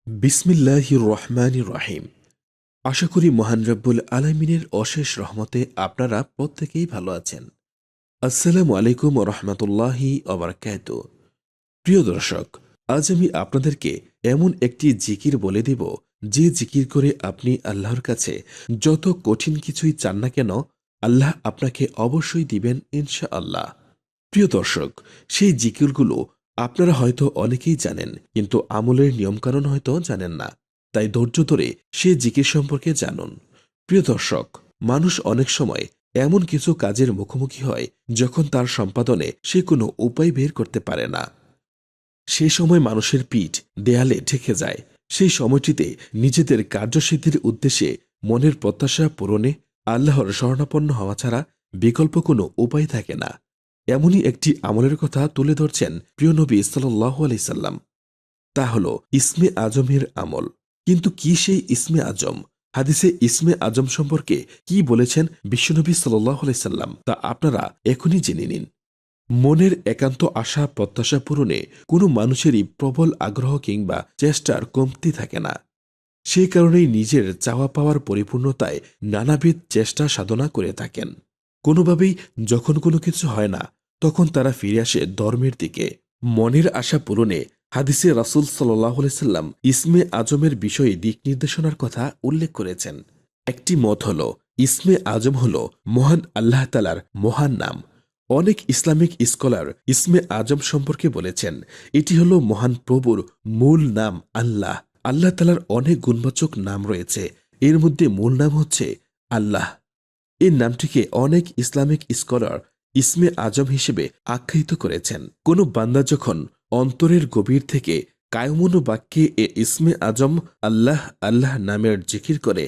বিসমিল্লাহির রহমানির রহিম। আশা করি মহান রব্বুল আলামিনের অশেষ রহমতে আপনারা প্রত্যেকেই ভালো আছেন। আসসালামু আলাইকুম রহমতুল্লাহি অবরাকাত। প্রিয় দর্শক, আজ আমি আপনাদেরকে এমন একটি জিকির বলে দেব, যে জিকির করে আপনি আল্লাহর কাছে যত কঠিন কিছুই চান না কেন, আল্লাহ আপনাকে অবশ্যই দিবেন ইনশাআল্লাহ। প্রিয় দর্শক, সেই জিকিরগুলো আপনারা হয়তো অনেকেই জানেন, কিন্তু আমলের নিয়মকানুন হয়তো জানেন না। তাই ধৈর্য ধরে সেই জিকির সম্পর্কে জানুন। প্রিয় দর্শক, মানুষ অনেক সময় এমন কিছু কাজের মুখোমুখি হয় যখন তার সম্পাদনে সে কোনো উপায় বের করতে পারে না। সেই সময় মানুষের পিঠ দেয়ালে ঠেকে যায়। সেই সময়টিতে নিজেদের কার্যসিদ্ধির উদ্দেশ্যে মনের প্রত্যাশা পূরণে আল্লাহর শরণাপন্ন হওয়া ছাড়া বিকল্প কোনো উপায় থাকে না। এমনই একটি আমলের কথা তুলে ধরছেন প্রিয় নবী সাল্লাল্লাহু আলাইহি সাল্লাম। তা হল ইসমে আজমের আমল। কিন্তু কি সেই ইসমে আজম? হাদিসে ইসমে আজম সম্পর্কে কি বলেছেন বিশ্বনবী সাল্লাল্লাহু আলাইহি সাল্লাম, তা আপনারা এখনই জেনে নিন। মনের একান্ত আশা প্রত্যাশা পূরণে কোনো মানুষেরই প্রবল আগ্রহ কিংবা চেষ্টার কমতি থাকে না। সেই কারণেই নিজের চাওয়া পাওয়ার পরিপূর্ণতায় নানাবিধ চেষ্টা সাধনা করে থাকেন। কোনোভাবেই যখন কোনো কিছু হয় না, তখন তারা ফিরে আসে ধর্মের দিকে। মনের আশা পূরণে হাদিসে রাসূল সাল্লাল্লাহু আলাইহি সাল্লাম ইসমে আজমের বিষয়ে দিক নির্দেশনার কথা উল্লেখ করেছেন। একটি মত হল, ইসমে আজম হল মহান আল্লাহ তাআলার মহান নাম। অনেক ইসলামিক স্কলার ইসমে আজম সম্পর্কে বলেছেন, এটি হল মহান প্রভুর মূল নাম আল্লাহ। আল্লাহ তাআলার অনেক গুণবাচক নাম রয়েছে, এর মধ্যে মূল নাম হচ্ছে আল্লাহ। এই নামটিকে অনেক ইসলামিক স্কলার ইসমে আজম হিসেবে আখ্যায়িত করেছেন। কোনো বান্দা যখন অন্তরের গভীর থেকে কায়মনো বাক্যে ইসমে আজম আল্লাহ আল্লাহ নামের জিকির করে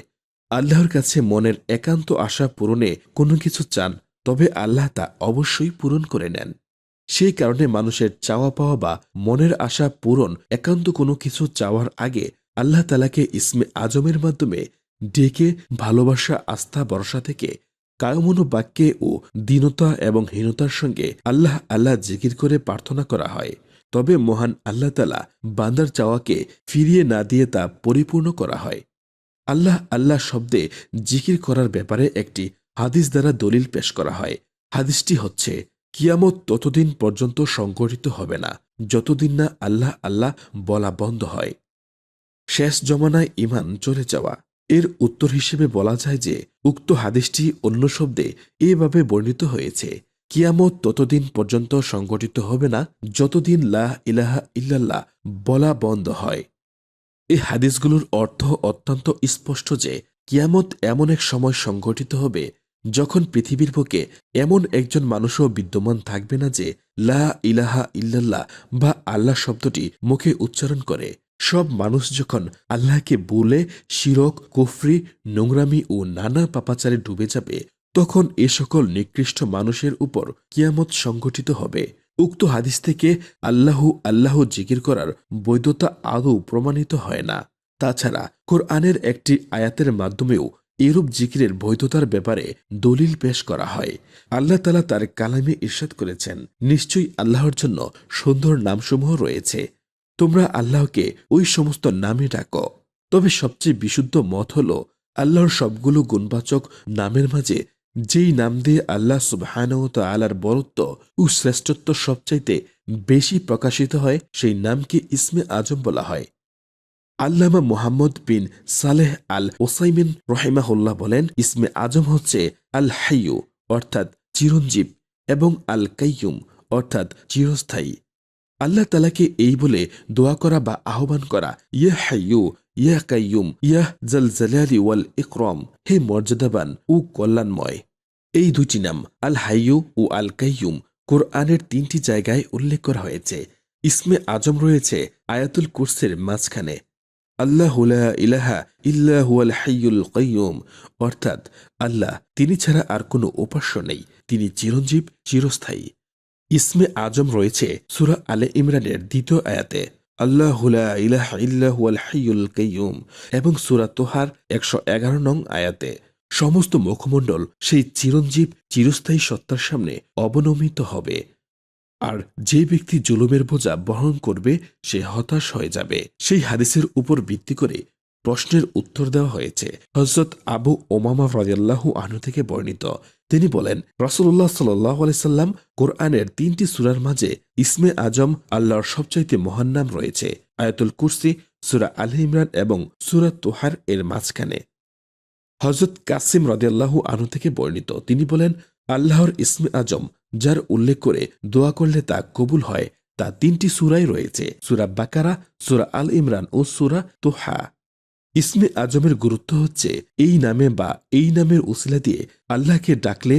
আল্লাহর কাছে মনের একান্ত আশা পূরণে কোনো কিছু চান, তবে আল্লাহ তা অবশ্যই পূরণ করে নেন। সেই কারণে মানুষের চাওয়া পাওয়া বা মনের আশা পূরণ একান্ত কোনো কিছু চাওয়ার আগে আল্লাহ তাআলাকে ইসমে আজমের মাধ্যমে ডেকে ভালোবাসা, আস্থা, ভরসা থেকে কায়মনো বাক্যে ও দীনতা এবং হীনতার সঙ্গে আল্লাহ আল্লাহ জিকির করে প্রার্থনা করা হয়। তবে মহান আল্লাহ তাআলা বান্দার চাওয়াকে ফিরিয়ে না দিয়ে তা পরিপূর্ণ করা হয়। আল্লাহ আল্লাহ শব্দে জিকির করার ব্যাপারে একটি হাদিস দ্বারা দলিল পেশ করা হয়। হাদিসটি হচ্ছে, কিয়ামত ততদিন পর্যন্ত সংঘটিত হবে না যতদিন না আল্লাহ আল্লাহ বলা বন্ধ হয়। শেষ জমানায় ঈমান চলে যাওয়া। এর উত্তর হিসেবে বলা যায় যে, উক্ত হাদিসটি অন্য শব্দে এভাবে বর্ণিত হয়েছে, কিয়ামত ততদিন পর্যন্ত সংঘটিত হবে না যতদিন লা ইলাহা ইল্লাল্লাহ বলা বন্ধ হয়। এই হাদিসগুলোর অর্থ অত্যন্ত স্পষ্ট যে, কিয়ামত এমন এক সময় সংঘটিত হবে যখন পৃথিবীর বুকে এমন একজন মানুষও বিদ্যমান থাকবে না যে লা ইলাহা ইল্লাল্লাহ বা আল্লাহ শব্দটি মুখে উচ্চারণ করে। সব মানুষ যখন আল্লাহকে বলে শিরক, কুফরি, নোংরামি ও নানা পাপাচারে ডুবে যাবে, তখন এ সকল নিকৃষ্ট মানুষের উপর কিয়ামত সংঘটিত হবে। উক্ত হাদিস থেকে আল্লাহু আল্লাহ জিকির করার বৈধতা আদৌ প্রমাণিত হয় না। তাছাড়া কোরআনের একটি আয়াতের মাধ্যমেও এরূপ জিকিরের বৈধতার ব্যাপারে দলিল পেশ করা হয়। আল্লাহ তাআলা তার কালামে ইরশাদ করেছেন, নিশ্চয়ই আল্লাহর জন্য সুন্দর নামসমূহ রয়েছে, তোমরা আল্লাহকে ওই সমস্ত নামে ডাকো। তবে সবচেয়ে বিশুদ্ধ মত হল, আল্লাহর সবগুলো গুণবাচক নামের মাঝে যেই নাম দিয়ে আল্লাহ সুবহানাহু ওয়া তাআলার বরত্ব ও শ্রেষ্ঠত্ব সবচাইতে বেশি প্রকাশিত হয়, সেই নামকে ইসমে আজম বলা হয়। আল্লামা মুহাম্মদ বিন সালেহ আল ওসাইমিন রহিমাহুল্লাহ বলেন, ইসমে আজম হচ্ছে আল হাইয়ু অর্থাৎ চিরঞ্জীব এবং আল কাইয়ুম অর্থাৎ চিরস্থায়ী। আল্লাহ তাআলাকে এই বলে দোয়া করা বা আহ্বান করা, ইয়া হাইয়ু ইয়া কাইয়ুম ইয়া জাল জালালি ওয়াল ইকরাম, হে মর্যাদাবান ও কল্যাণময়। এই দুটি নাম আল হাইয়ু ও আল কাইয়ুম কোরআনের 3টি জায়গায় উল্লেখ করা হয়েছে। ইসমে আজম রয়েছে আয়াতুল কুরসির মাঝখানে। আল্লাহু লা ইলাহা ইল্লা হুয়াল হাইয়ুল কাইয়ুম অর্থাৎ আল্লাহ, তিনি ছাড়া আর কোনো উপাস্য নেই, তিনি চিরঞ্জীব, চিরস্থায়ী। ইসমে আজম রয়েছে সূরা আলে ইমরানের 2য় আয়াতে, আল্লাহু লা ইলাহা ইল্লা হুয়াল হাইয়ুল কাইয়ুম, এবং সূরা তোহার 111 নং আয়াতে। সমস্ত মুখমণ্ডল সেই চিরঞ্জীব চিরস্থায়ী সত্তার সামনে অবনমিত হবে। আর যে ব্যক্তি জুলুমের বোঝা বহন করবে সে হতাশ হয়ে যাবে। সেই হাদিসের উপর ভিত্তি করে প্রশ্নের উত্তর দেওয়া হয়েছে। হযরত আবু উমামা রাদিয়াল্লাহু আনহু থেকে বর্ণিত, তিনি বলেন, রাসূলুল্লাহ সাল্লাল্লাহু আলাইহি সাল্লাম কোরআনের ৩টি সূরার মাঝে ইসমে আজম আল্লাহর সবচাইতে মহান নাম রয়েছে। আয়াতুল কুরসি, সূরা আল ইমরান এবং সূরা তোহার এর মাঝখানে। হযরত কাসিম রাদিয়াল্লাহু আনহু থেকে বর্ণিত, তিনি বলেন, আল্লাহর ইসমে আজম যার উল্লেখ করে দোয়া করলে তা কবুল হয় তা ৩টি সূরায় রয়েছে, সূরা বাকারা, সূরা আল ইমরান ও সূরা তোহা। ইসমে আজমের গুরুত্ব হচ্ছে এই নামে বা এই নামের উসিলা দিয়ে আল্লাহকে ডাকলে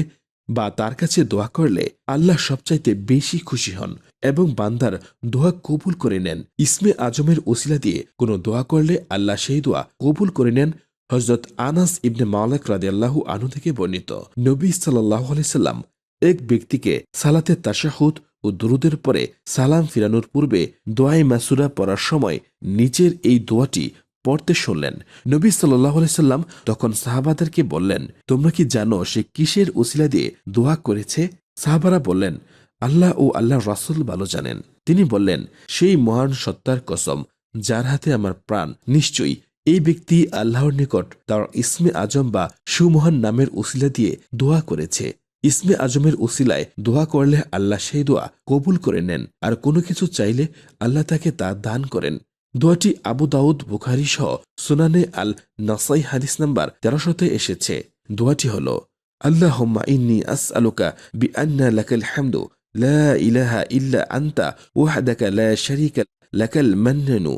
বা তার কাছে দোয়া করলে আল্লাহ সবচাইতে বেশি খুশি হন এবং বান্দার দোয়া কবুল করে নেন। ইসমে আজমের উসিলা দিয়ে কোনো দোয়া করলে আল্লাহ সেই দোয়া কবুল করে নেন। হযরত আনাস ইবনে মালিক রাদিয়াল্লাহু আনহু থেকে বর্ণিত, নবী সাল্লাল্লাহু আলাইহি সাল্লাম এক ব্যক্তিকে সালাতে তাশাহুদ ও দুরুদের পরে সালাম ফিরানোর পূর্বে দোয়ায়ে মাসুরা পড়ার সময় নিচের এই দোয়াটি পড়তে শুনলেন। নবী সাল্লাল্লাহু আলাইহি সাল্লাম তখন সাহাবাদেরকে বললেন, তোমরা কি জানো সে কিসের উসিলা দিয়ে দোয়া করেছে? সাহাবারা বললেন, আল্লাহ ও আল্লাহর রাসূল ভালো জানেন। তিনি বললেন, সেই মহান সত্তার কসম যার হাতে আমার প্রাণ, নিশ্চয়ই এই ব্যক্তি আল্লাহর নিকট তার ইসমে আজম বা সুমহান নামের উসিলা দিয়ে দোয়া করেছে। ইসমে আজমের উসিলায় দোয়া করলে আল্লাহ সেই দোয়া কবুল করে নেন, আর কোনো কিছু চাইলে আল্লাহ তাকে তা দান করেন। দোয়াটি আবু দাউদ, বুখারী সহ সুনানে আল নাসাই হাদিস নাম্বার ১৩০০-তে এসেছে। দোয়াটি হল, আল্লাহুম্মা ইন্নী আসআলুকা বিআন্না লাকাল হামদু লা ইলাহা ইল্লা আনতা ওয়াহদাকা লা শারীকা লাকাল মান্নানু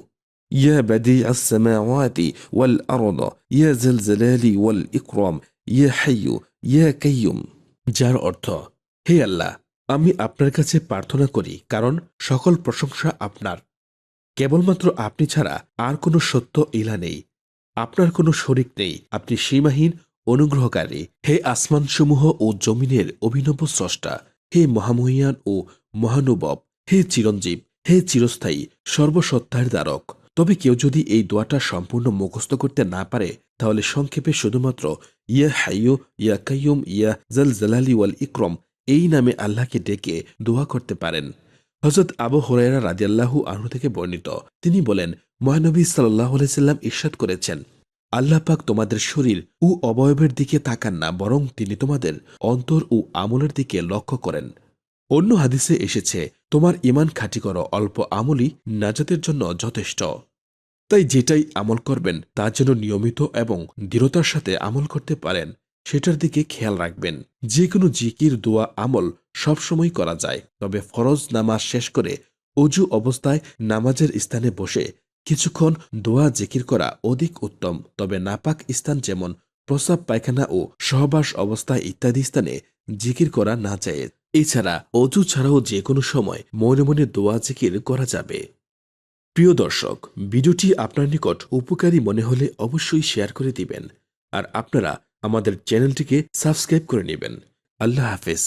ইয়া বাদিআস সামাওয়াতি ওয়াল আরদ ইয়া যাল জালালি ওয়াল ইকরাম ইয়া হাইয়্যু ইয়া কাইয়্যুম। যার অর্থ, হে আল্লাহ, আমি আপনার কাছে প্রার্থনা করি কারণ সকল প্রশংসা আপনার। কেবলমাত্র আপনি ছাড়া আর কোনো সত্য ইলা নেই, আপনার কোনো শরিক নেই, আপনি সীমাহীন অনুগ্রহকারী। হে আসমানসমূহ ও জমিনের অভিনব স্রষ্টা, হে মহামহিয়ান ও মহানুভব, হে চিরঞ্জীব, হে চিরস্থায়ী, সর্বসত্তার দ্বারক। তবে কেউ যদি এই দোয়াটা সম্পূর্ণ মুখস্থ করতে না পারে তাহলে সংক্ষেপে শুধুমাত্র ইয়া হাইয়্যু ইয়া কাইয়্যুম ইয়া জাল জালালি ওয়াল ইকরাম এই নামে আল্লাহকে ডেকে দোয়া করতে পারেন। হযরত আবু হুরায়রা রাদিয়াল্লাহু আনহু থেকে বর্ণিত, তিনি বলেন, মহানবী সাল্লাল্লাহু আলাইহি সাল্লাম ইরশাদ করেছেন, আল্লাহ পাক তোমাদের শরীর ও অবয়বের দিকে তাকান না, বরং তিনি তোমাদের অন্তর ও আমলের দিকে লক্ষ্য করেন। অন্য হাদিসে এসেছে, তোমার ঈমান খাঁটি করো, অল্প আমলই নাজাতের জন্য যথেষ্ট। তাই যেটাই আমল করবেন তা যেন নিয়মিত এবং দৃঢ়তার সাথে আমল করতে পারেন সেটার দিকে খেয়াল রাখবেন। যে কোনো জিকির, দোয়া, আমল সবসময় করা যায়, তবে ফরজ নামাজ শেষ করে অজু অবস্থায় নামাজের স্থানে বসে কিছুক্ষণ দোয়া জিকির করা অধিক উত্তম। তবে নাপাক স্থান যেমন প্রস্রাব, পায়খানা ও সহবাস অবস্থায় ইত্যাদি স্থানে জিকির করা না যায়। এছাড়া অজু ছাড়াও যে কোনো সময় মনে মনে দোয়া জিকির করা যাবে। প্রিয় দর্শক, ভিডিওটি আপনার নিকট উপকারী মনে হলে অবশ্যই শেয়ার করে দিবেন আর আপনারা আমাদের চ্যানেলটিকে সাবস্ক্রাইব করে নেবেন। আল্লাহ হাফেজ।